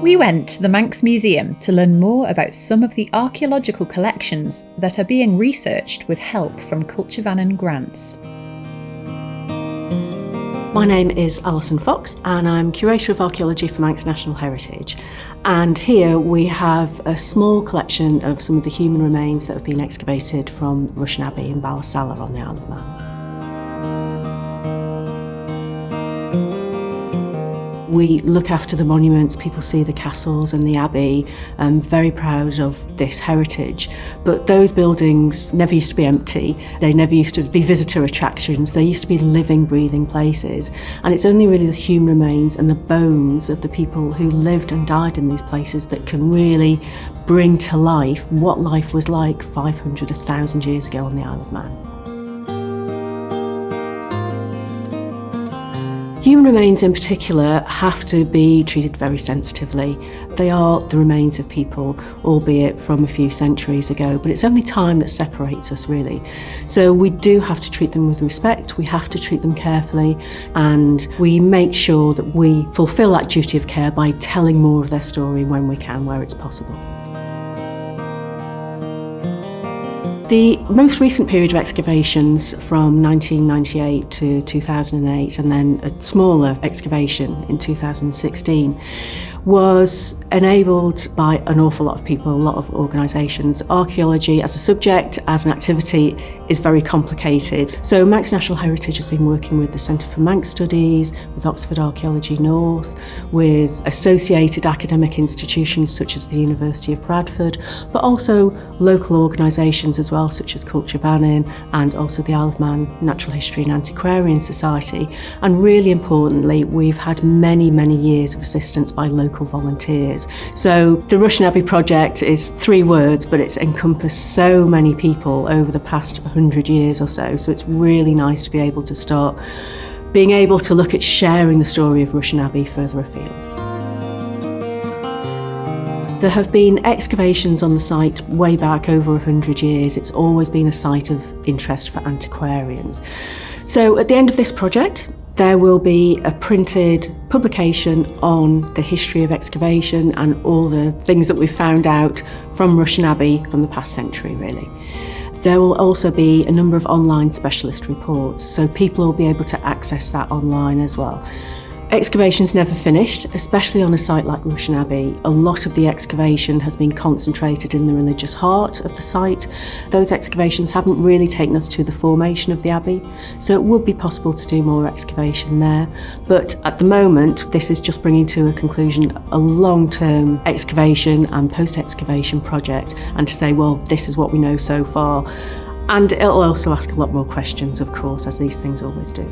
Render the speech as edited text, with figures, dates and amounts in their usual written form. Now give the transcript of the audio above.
We went to the Manx Museum to learn more about some of the archaeological collections that are being researched with help from Culture Vannin grants. My name is Allison Fox and I'm Curator of Archaeology for Manx National Heritage. And here we have a small collection of some of the human remains that have been excavated from Rushen Abbey in Ballasalla on the Isle of Man. We look after the monuments, people see the castles and the abbey. I'm very proud of this heritage. But those buildings never used to be empty. They never used to be visitor attractions. They used to be living, breathing places. And it's only really the human remains and the bones of the people who lived and died in these places that can really bring to life what life was like 500, 1,000 years ago on the Isle of Man. Human remains in particular have to be treated very sensitively. They are the remains of people, albeit from a few centuries ago, but it's only time that separates us really. So we do have to treat them with respect, we have to treat them carefully, and we make sure that we fulfil that duty of care by telling more of their story when we can, where it's possible. The most recent period of excavations from 1998 to 2008 and then a smaller excavation in 2016 was enabled by an awful lot of people, a lot of organisations. Archaeology as a subject, as an activity, is very complicated. So Manx National Heritage has been working with the Centre for Manx Studies, with Oxford Archaeology North, with associated academic institutions such as the University of Bradford, but also local organisations as well, such as Culture Vannin and also the Isle of Man Natural History and Antiquarian Society. And really importantly, we've had many, many years of assistance by local volunteers. So the Rushen Abbey project is 3 words, but it's encompassed so many people over the past 100 years or so. So it's really nice to be able to start being able to look at sharing the story of Rushen Abbey further afield. There have been excavations on the site way back over 100 years. It's always been a site of interest for antiquarians. So at the end of this project, there will be a printed publication on the history of excavation and all the things that we've found out from Rushen Abbey from the past century, really. There will also be a number of online specialist reports, so people will be able to access that online as well. Excavation's never finished, especially on a site like Rushen Abbey. A lot of the excavation has been concentrated in the religious heart of the site. Those excavations haven't really taken us to the formation of the abbey, so it would be possible to do more excavation there. But at the moment, this is just bringing to a conclusion a long-term excavation and post-excavation project, and to say, well, this is what we know so far. And it'll also ask a lot more questions, of course, as these things always do.